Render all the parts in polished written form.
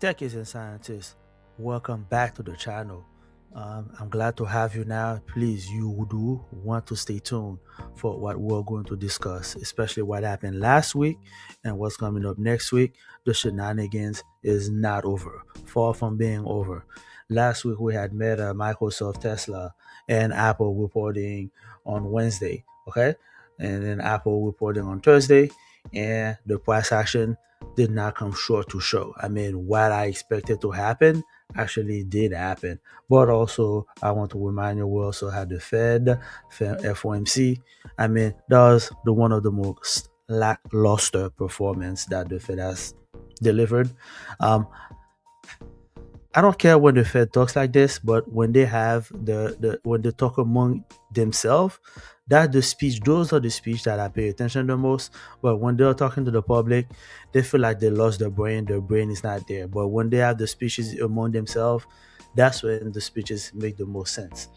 Techies and scientists, welcome back to the channel. I'm glad to have you now. Please, you do want to stay tuned for what we're going to discuss, especially what happened last week and what's coming up next week. The shenanigans is not over, far from being over. Last week we had Meta, Microsoft, Tesla, and Apple reporting on Wednesday, okay? And then Apple reporting on Thursday, and the price action did not come short to show. I mean, what I expected to happen actually did happen. But also, I want to remind you, we also had the FOMC. I mean, that was the one of the most lackluster performance that the Fed has delivered. Um, I don't care when the Fed talks like this, but when they have when they talk among themselves, that the speech, those are the speech that I pay attention the most. But when they're talking to the public, they feel like they lost their brain is not there. But when they have the speeches among themselves, that's when the speeches make the most sense.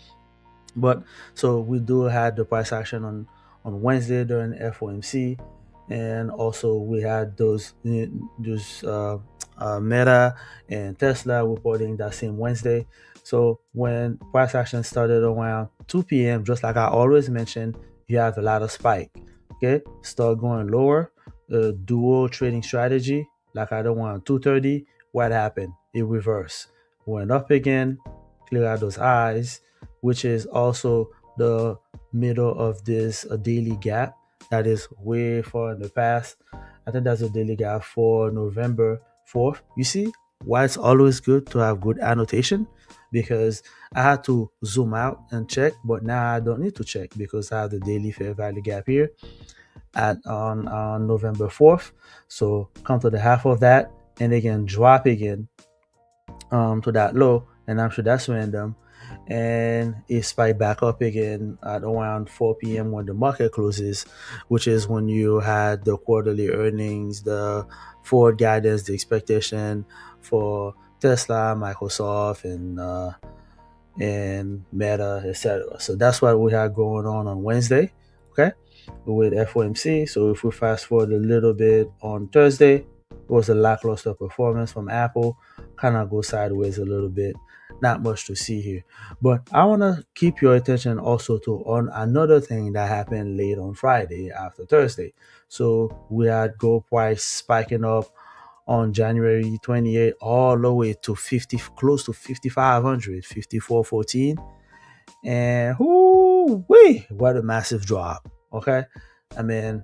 But so we do had the price action on Wednesday during FOMC, and also we had those Meta and Tesla reporting that same Wednesday. So when price action started around 2 p.m., just like I always mention, you have a lot of spike. Okay, start going lower. Dual trading strategy, like I don't want 2:30. What happened? It reversed, went up again, clear out those eyes, which is also the middle of this daily gap that is way far in the past. I think that's a daily gap for November 4th. You see why it's always good to have good annotation, because I had to zoom out and check, but now I don't need to check because I have the daily fair value gap here at on November 4th. So come to the half of that and again drop again to that low, and I'm sure that's random. And it spiked back up again at around 4 p.m. when the market closes, which is when you had the quarterly earnings, the forward guidance, the expectation for Tesla, Microsoft, and Meta, etc. So that's what we had going on Wednesday, okay, with FOMC. So if we fast forward a little bit on Thursday, it was a lackluster performance from Apple, kind of go sideways a little bit. Not much to see here. But I want to keep your attention also to on another thing that happened late on Friday after Thursday. So we had gold price spiking up on January 28th all the way to 50, close to 5,500, 54.14. And whoo-wee, what a massive drop. Okay. I mean,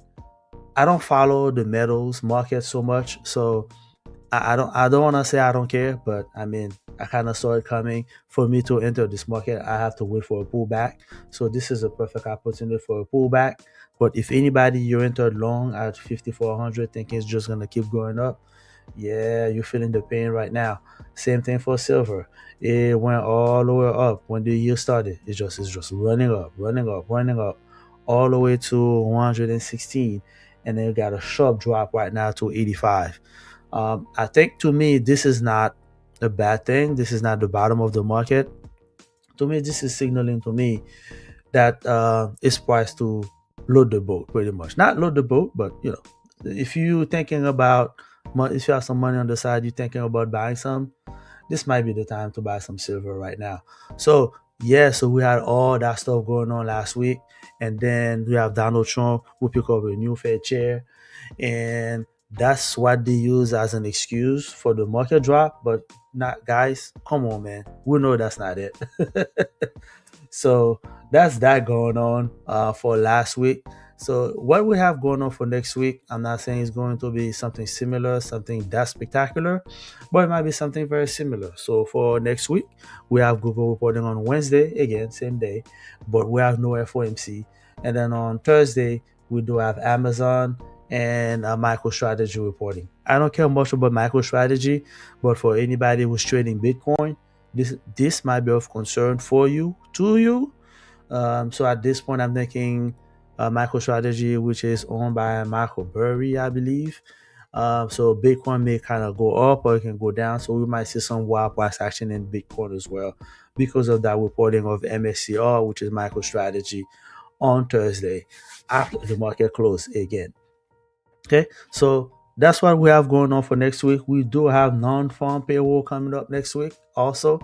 I don't follow the metals market so much, so I don't want to say I don't care, but I mean, I kind of saw it coming. For me to enter this market, I have to wait for a pullback. So this is a perfect opportunity for a pullback. But if anybody you entered long at 5,400 thinking it's just gonna keep going up, yeah, you're feeling the pain right now. Same thing for silver. It went all the way up when the year started. It's just running up, running up, running up, all the way to 116, and then you got a sharp drop right now to 85. I think to me this is not a bad thing. This is not the bottom of the market. To me, this is signaling to me that it's priced to load the boat, pretty much. Not load the boat, but if you thinking about if you have some money on the side, you're thinking about buying some, this might be the time to buy some silver right now. So yeah, so we had all that stuff going on last week, and then we have Donald Trump who pick up a new Fed chair, and that's what they use as an excuse for the market drop. But not, guys, come on, man, we know that's not it. So that's that going on for last week. So what we have going on for next week, I'm not saying it's going to be something similar, something that spectacular, but it might be something very similar. So for next week, we have Google reporting on Wednesday, again, same day, but we have no FOMC. And then on Thursday, we do have Amazon and MicroStrategy reporting. I don't care much about MicroStrategy, but for anybody who's trading Bitcoin, this might be of concern for you, to you. So at this point, I'm thinking MicroStrategy, which is owned by Michael Burry, I believe. So Bitcoin may kind of go up or it can go down. So we might see some wild price action in Bitcoin as well because of that reporting of MSCR, which is MicroStrategy, on Thursday after the market close again. Okay, so that's what we have going on for next week. We do have non-farm payroll coming up next week also,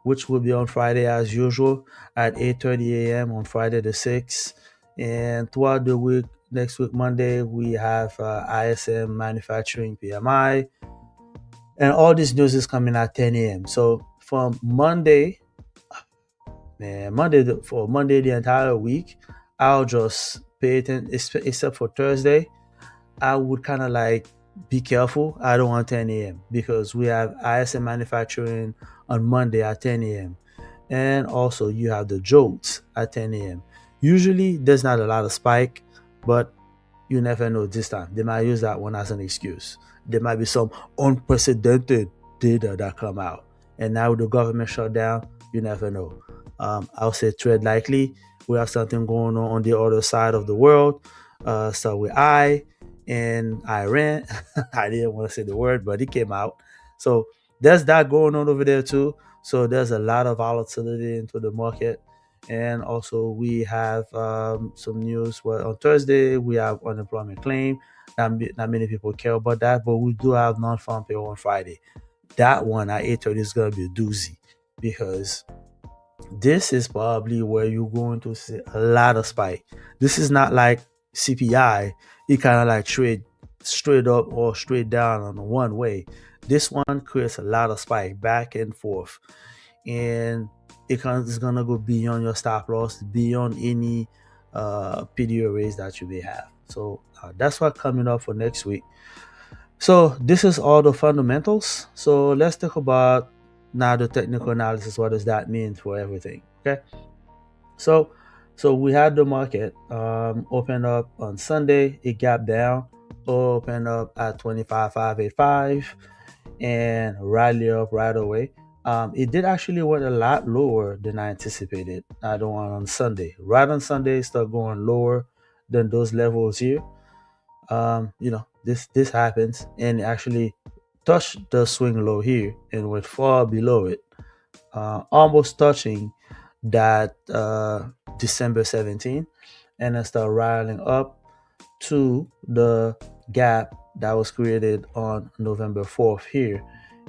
which will be on Friday as usual at 8:30 a.m. on Friday the 6th. And throughout the week, next week, Monday, we have ISM manufacturing PMI. And all this news is coming at 10 a.m. So from Monday, for Monday the entire week, I'll just pay attention, except for Thursday. I would kind of like be careful. I don't want 10 a.m. because we have ISM manufacturing on Monday at 10 a.m. And also you have the jolts at 10 a.m. Usually there's not a lot of spike, but you never know this time. They might use that one as an excuse. There might be some unprecedented data that come out. And now with the government shutdown, you never know. I'll say trade likely. We have something going on the other side of the world. So with and Iran. I didn't want to say the word, but it came out. So there's that going on over there too. So there's a lot of volatility into the market. And also we have some news. Well, on Thursday we have unemployment claim. Not many people care about that, but we do have non-farm payroll on Friday. That one at 8:30 is gonna be a doozy because this is probably where you're going to see a lot of spike. This is not like CPI. It kind of like trade straight up or straight down on one way. This one creates a lot of spike back and forth, and it's gonna go beyond your stop loss, beyond any PDO raise that you may have. So that's what's coming up for next week. So this is all the fundamentals. So let's talk about now the technical analysis. What does that mean for everything? Okay. So we had the market open up on Sunday. It gapped down, open up at 25,585, and rally up right away. It did actually went a lot lower than I anticipated. I don't want on Sunday. Right on Sunday, it started going lower than those levels here. This happens, and it actually touched the swing low here and went far below it, almost touching that December 17th, and then start riling up to the gap that was created on November 4th here,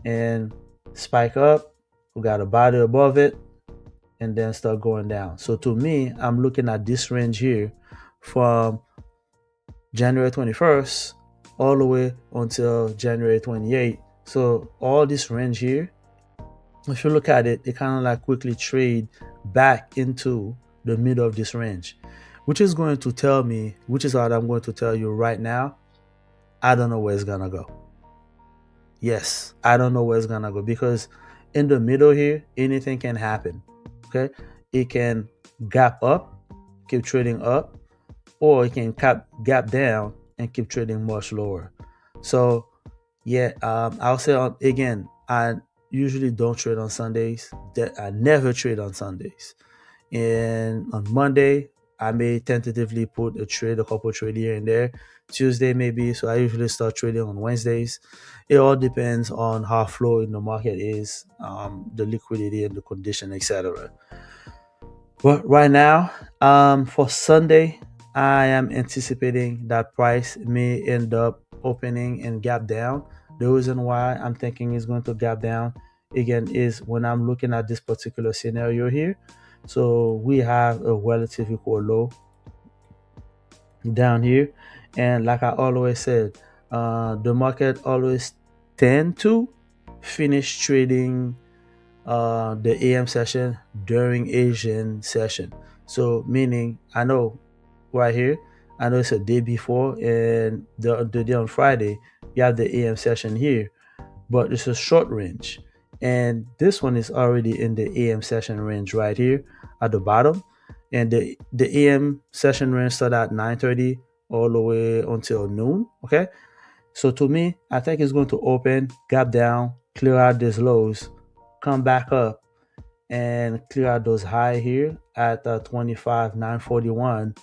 and spike up. We got a body above it, and then start going down. So to me, I'm looking at this range here from January 21st all the way until January 28th. So all this range here, if you look at it, it kind of like quickly trade back into the middle of this range, which is going to tell me, which is what I'm going to tell you right now. I don't know where it's gonna go. Yes, I don't know where it's gonna go because in the middle here, anything can happen. Okay, it can gap up, keep trading up, or it can gap down and keep trading much lower. So yeah, I'll say again, I usually don't trade on Sundays. I never trade on Sundays. And on Monday, I may tentatively put a couple trade here and there. Tuesday maybe, so I usually start trading on Wednesdays. It all depends on how flow in the market is, the liquidity and the condition, etc. But right now, for Sunday, I am anticipating that price may end up opening and gap down. The reason why I'm thinking it's going to gap down again is when I'm looking at this particular scenario here. So we have a relative equal low down here, and like I always said, the market always tend to finish trading the AM session during Asian session. So meaning, I know right here, I know it's a day before, and the day on Friday, you have the AM session here, but it's a short range. And this one is already in the AM session range right here at the bottom. And the AM session range started at 9:30 all the way until noon. Okay. So to me, I think it's going to open, gap down, clear out these lows, come back up, and clear out those high here at 25,941,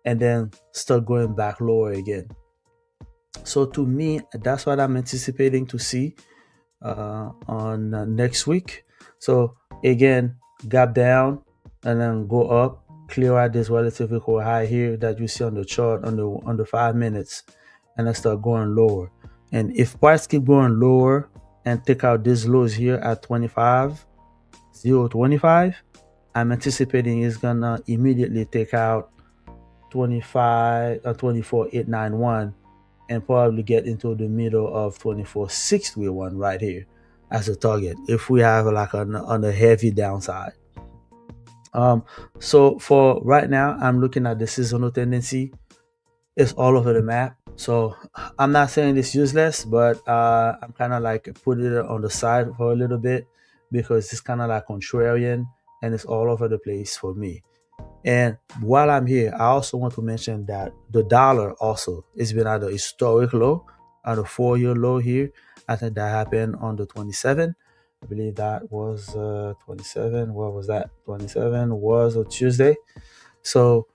and then start going back lower again. So to me, that's what I'm anticipating to see on next week. So again, gap down and then go up, clear out this relative equal high here that you see on the chart on the 5 minutes, and then start going lower. And if price keep going lower and take out these lows here at 25,025, I'm anticipating it's gonna immediately take out 24,891 and probably get into the middle of 24,631 right here as a target if we have like on a heavy downside. So for right now, I'm looking at the seasonal tendency. It's all over the map. So I'm not saying it's useless, but I'm kind of like put it on the side for a little bit because it's kind of like contrarian and it's all over the place for me. And while I'm here, I also want to mention that the dollar also has been at a historic low, at a 4-year low here. I think that happened on the 27th. I believe that was 27. What was that? 27 was a Tuesday. So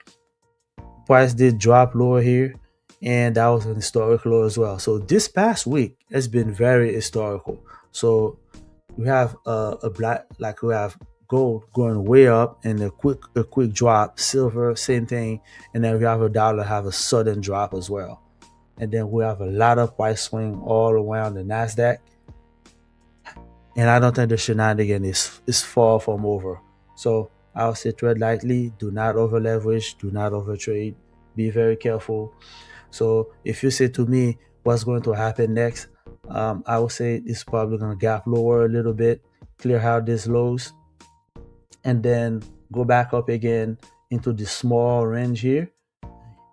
price did drop lower here, and that was an historic low as well. So this past week has been very historical. So we have a black, like we have gold going way up and a quick drop, silver same thing, and then we have a dollar have a sudden drop as well. And then we have a lot of price swing all around the Nasdaq, and I don't think the shenanigan is far from over. So I'll say tread lightly, do not over leverage, do not over trade, be very careful. So if you say to me what's going to happen next, I would say it's probably going to gap lower a little bit, clear out these lows, and then go back up again into the small range here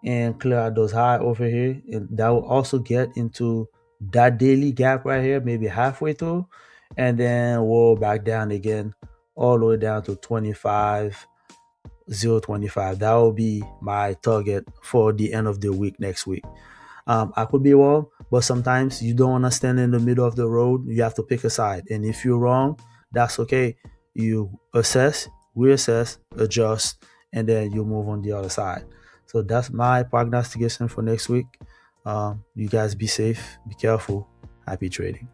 and clear out those high over here. And that will also get into that daily gap right here, maybe halfway through, and then roll back down again, all the way down to 25,025. That will be my target for the end of the week next week. I could be wrong, but sometimes you don't want to stand in the middle of the road. You have to pick a side. And if you're wrong, that's okay. You assess, reassess, adjust, and then you move on the other side. So that's my prognostication for next week. You guys be safe, be careful, happy trading.